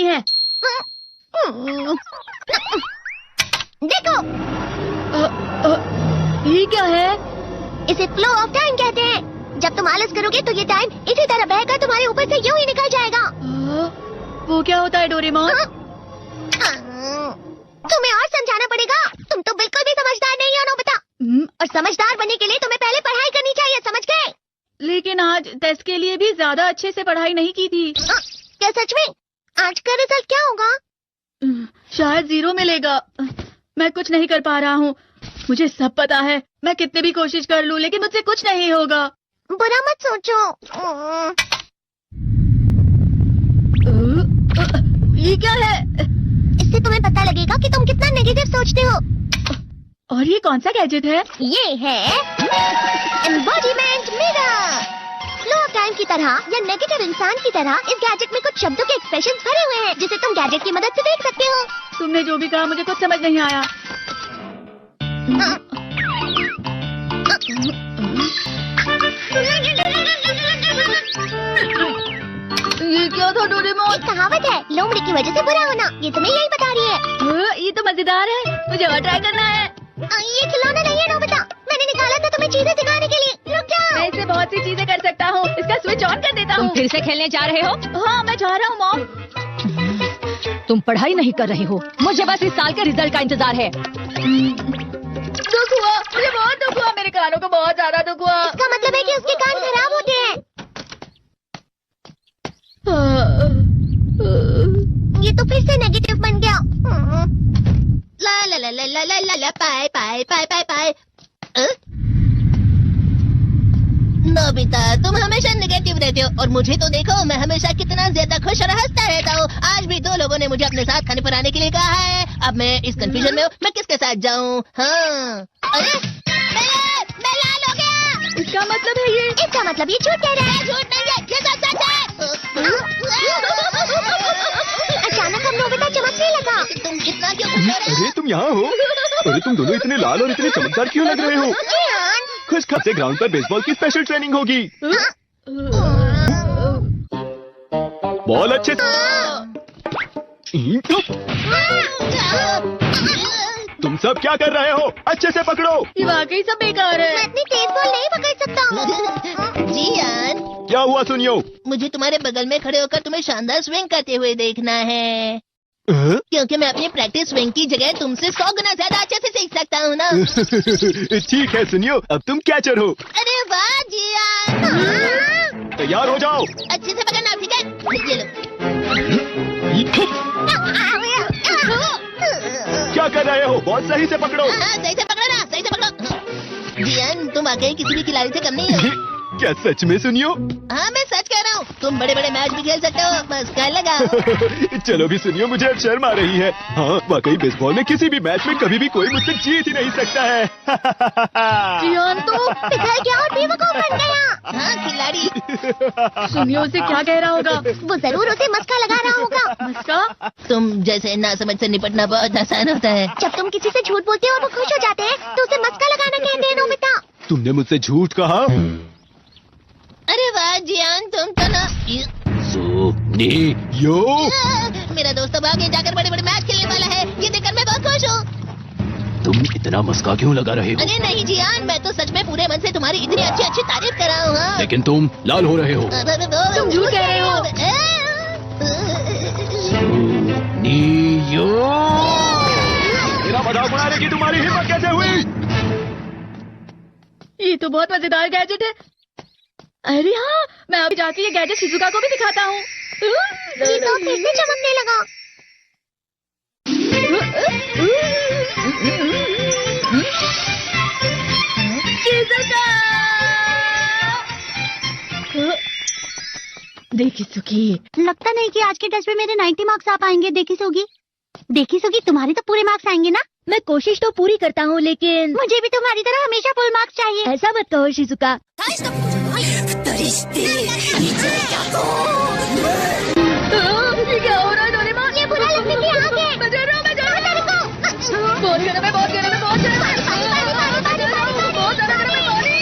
नहीं है। देखो, ये क्या है? इसे फ्लो ऑफ टाइम कहते हैं। जब तुम आलस करोगे तो ये टाइम इसी तरह बहकर तुम्हारे ऊपर से यूं ही निकल जाएगा। वो क्या होता है डोरेमोन? तुम्हें और समझाना पड़ेगा। तुम तो बिल्कुल भी समझदार नहीं हो नोबिता। और समझदार बनने के लिए तुम्हें पहले पढ़ाई करनी चाहिए, समझ गए? लेकिन आज टेस्ट के लिए भी ज्यादा अच्छे से पढ़ाई नहीं की थी। क्या सच में? आज का रिजल्ट क्या होगा? शायद 0 मिलेगा। मैं कुछ नहीं कर पा रहा हूँ। मुझे सब पता है। मैं कितनी भी कोशिश कर लूँ लेकिन मुझसे कुछ नहीं होगा। बुरा मत सोचो। ये क्या है? इससे तुम्हें पता लगेगा कि तुम कितना नेगेटिव सोचते हो। और ये कौन सा गैजेट है? ये है embodiment mirror. Flow of time की तरह या नेगेटिव इंसान की तरह इस गैजेट में कुछ शब्दों के एक्सप्रेशंस भरे हुए हैं जिसे तुम गैजेट की मदद से देख सकते हो। तुमने जो भी कहा मुझे कुछ समझ नहीं आया। ये क्या था डोरेमोन? एक कहावत है, लोमड़ी की वजह से बुरा होना। ये तुम्हें यही बता रही है। ये तो मजेदार है। मुझे और ट्राई करना है। ये खिलौना नहीं है नोबिता। मैंने निकाला था तुम्हें चीजें सिखाने के लिए। रुक जाओ। मैं इससे बहुत सी चीजें कर सकता हूँ। इसका स्विच ऑन कर देता हूँ। तुम फिर से खेलने जा रहे हो? हाँ, मैं जा रहा हूँ मॉम। तुम पढ़ाई नहीं कर रही हो। मुझे बस इस साल के रिजल्ट का इंतजार है। दुख हुआ, मुझे बहुत दुख हुआ। मेरे कानों को बहुत ज्यादा दुख हुआ। इसका मतलब है कि उसके कान खराब होते हैं। ये तो फिर से नेगेटिव बन गया। ला ला ला ला ला ला ला पाए पाए पाए पाए पाए। नोबिता, तुम हमेशा नेगेटिव रहते हो और मुझे तो देखो, मैं हमेशा कितना ज्यादा खुश और हंसता रहता हूँ। आज भी 2 लोगों ने मुझे अपने साथ खाने पर आने के लिए कहा है। अब मैं इस कंफ्यूजन में हूँ, मैं किसके साथ जाऊँ? हाँ, अरे मैं लाल हो गया। इसका मतलब है ये? इसका मतलब ये झूठ कह रहा है। झूठ नहीं है, ये सच है। अचानक हम नोबिता चमकने लगा। तुम इतना क्यों खुश हो रहे हो? अरे तुम यहाँ हो? अरे तुम दोनों इतने लाल और इतने चमकदार क्यों लग रहे हो? खुश खासे ग्राउंड पर बेसबॉल की स्पेशल ट्रेनिंग होगी। बॉल अच्छे तुम सब क्या कर रहे हो? अच्छे से पकड़ो। ये वाकई सब बेकार है। मैं इतनी तेज बॉल नहीं पकड़ सकता। जियान, क्या हुआ सुनियो? मुझे तुम्हारे बगल में खड़े होकर तुम्हें शानदार स्विंग करते हुए देखना है। क्योंकि मैं अपनी प्रैक्टिस स्विंग की जगह तुमसे 100 गुना ज्यादा अच्छे से सीख सकता हूँ ना। ठीक है सुनियो, अब तुम कैचर हो। अरे वाह जियान। तैयार हो जाओ। अच्छे से पकड़ना, ठीक है? ये लो। क्या कर रहे हो? बहुत सही से पकड़ो। हाँ, सही से पकड़ो ना, सही से पकड़ो। जियान, तुम वाकई किसी भी खिलाड़ी से कम नहीं हो। क्या सच में सुनियो? हाँ, मैं सच कह रहा हूँ। तुम बड़े बड़े मैच भी खेल सकते हो, बस कर लगा। चलो भी सुनियो, मुझे अब शर्म आ रही है। हाँ, वाकई बेसबॉल में किसी भी मैच में कभी भी कोई मुझसे जीत ही नहीं सकता है। जियान तो पिघल गया और बेवकूफ बन गया। हाँ, खिलाड़ी। सुनियो उसे क्या कह रहा होगा? वो जरूर उसे मस्का लगा रहा होगा। मस्का? तुम जैसे नासमझ से निपटना बहुत आसान होता है। जब तुम किसी से झूठ बोलते हो और वो खुश हो जाते हैं तो उसे मस्का लगाना कहते हैं नोबिता। तुमने मुझसे झूठ कहा? अरे वाह जियान, तुम तो ना। यो मेरा दोस्त अब आगे जाकर बड़े बड़े मैच खेलने वाला है। ये देखकर मैं बहुत खुश हूँ। तुम इतना मस्का क्यों लगा रहे हो? अरे नहीं जियान, मैं तो सच में पूरे मन से तुम्हारी इतनी अच्छी अच्छी तारीफ कर रहा हूँ। हाँ। लेकिन तुम लाल हो रहे हो। तुम झूठ कह रहे हो। मेरा मजाक उड़ाने की तुम्हारी हिम्मत कैसे हुई? ये तो बहुत मजेदार गैजेट है। अरे हाँ, मैं अभी जाती ये गैजेट शिजुका को भी दिखाता हूँ। जी तो फिर से चमकने लगा। शिजुका! देखी सुखी, लगता नहीं कि आज के टेस्ट में मेरे 90 मार्क्स आ पाएंगे। देखी सोगी, तुम्हारे तो पूरे मार्क्स आएंगे ना? मैं कोशिश तो पूरी करता हूँ लेकिन मुझे भी तुम्हारी तरह हमेशा फुल मार्क्स चाहिए। ऐसा मत कहो शिजुका। ये क्या हो रहा है डोरेमोन? ये बुरा लगने की आग है। मैं जा रहा हूँ। बहुत गर्म है, बहुत गर्म है, बहुत गर्म है। बहुत ज्यादा गर्म है पानी।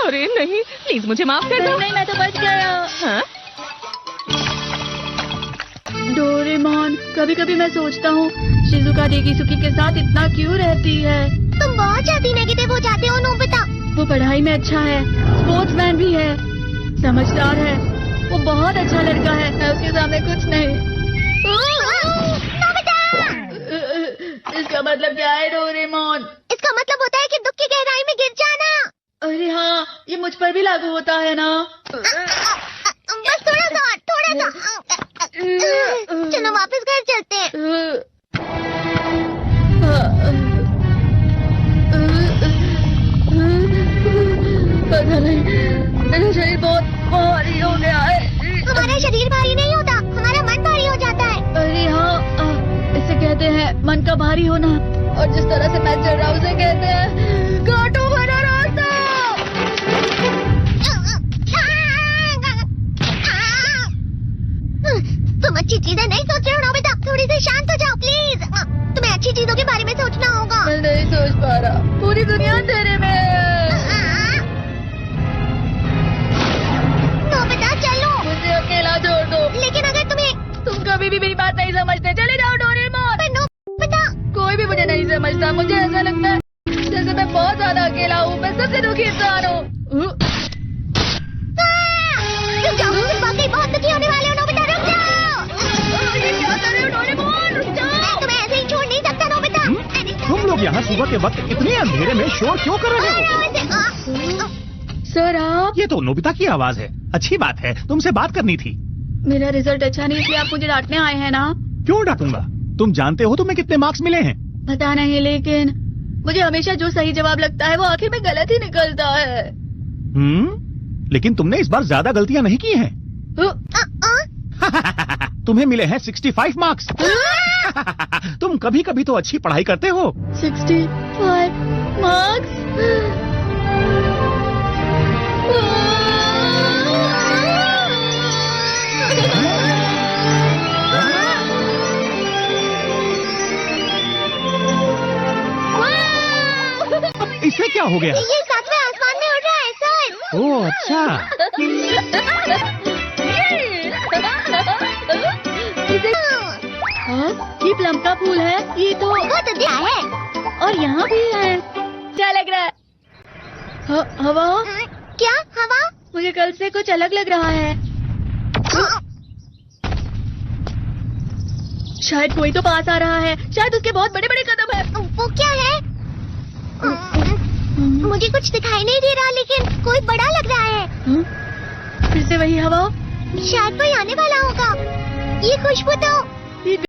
अरे नहीं, प्लीज मुझे माफ कर दो। नहीं, मैं तो बच गया। हाँ? डोरेमोन, कभी कभी मैं सोचता हूँ शिजुका डेकिसुकी के साथ इतना क्यों रहती है। तुम बहुत जल्दी नेगेटिव हो जाते हो नोबिता। वो पढ़ाई में अच्छा है, स्पोर्ट्समैन भी है, समझदार है, वो बहुत अच्छा लड़का है। मैं उसके सामने कुछ नहीं। नोबिता! इसका मतलब क्या है डोरेमोन? इसका मतलब होता है कि दुख की गहराई में गिर जाना। अरे हाँ, ये मुझ पर भी लागू होता है ना। बस थोड़ा सा। चलो वापस घर चलते हैं। पता नहीं, मेरा शरीर बहुत भारी हो गया है। हमारा शरीर भारी नहीं होता, हमारा मन भारी हो जाता है। अरे हाँ, इसे कहते हैं मन का भारी होना। और जिस तरह से मैं चल रहा हूँ उसे कहते हैं कांटों भरा रास्ता। तुम अच्छी चीजें नहीं सोच रहे हो नोबिता, थोड़ी सी शांत हो जाओ प्लीज। तुम्हें अच्छी चीजों के बारे में सोचना होगा। मैं नहीं सोच पा रहा, पूरी दुनिया तेरे में है। नोबिता चलो। मुझे अकेला छोड़ दो। लेकिन अगर तुम कभी भी मेरी बात नहीं समझते, चले जाओ डोरेमोन। पर नोबिता। कोई भी मुझे नहीं समझता। मुझे ऐसा लगता है जैसे मैं बहुत ज्यादा अकेला हूँ। मैं सबसे दुखी इंसान हूँ। रुक जाओ, तुम वाकई बहुत दुखी होने वाले हो नोबिता, रुक जाओ। ये क्या कर रहे हो डोरेमोन? रुक जाओ। मैं तुम्हें ऐसे ही छोड़ नहीं सकता नोबिता। तुम लोग यहाँ सुबह के वक्त इतने अंधेरे में शोर क्यों कर रहे हो? सर आप? ये तो नोबिता की आवाज है। अच्छी बात है, तुमसे बात करनी थी। मेरा रिजल्ट अच्छा नहीं इसलिए आप मुझे डांटने आए हैं ना? क्यों डांटूंगा? तुम जानते हो तुम्हें कितने मार्क्स मिले हैं? पता नहीं, लेकिन मुझे हमेशा जो सही जवाब लगता है वो आखिर में गलत ही निकलता है। लेकिन तुमने इस बार ज्यादा गलतियां नहीं की हैं। तुम्हें मिले हैं 65 मार्क्स। तुम कभी कभी तो अच्छी पढ़ाई करते हो। 65 मार्क्स? इससे क्या हो गया? ये सातवें आसमान में उड़ रहा है सर। ओह अच्छा। ये प्लम का फूल है। ये तो बहुत अच्छा है। और यहाँ भी है। क्या लग रहा है? हवा? क्या हवा? मुझे कल से कुछ अलग लग रहा है। शायद कोई तो पास आ रहा है। शायद उसके बहुत बड़े बड़े कदम है। वो क्या है? मुझे कुछ दिखाई नहीं दे रहा, लेकिन कोई बड़ा लग रहा है। फिर से वही हवा। शायद कोई आने वाला होगा। ये खुशबू तो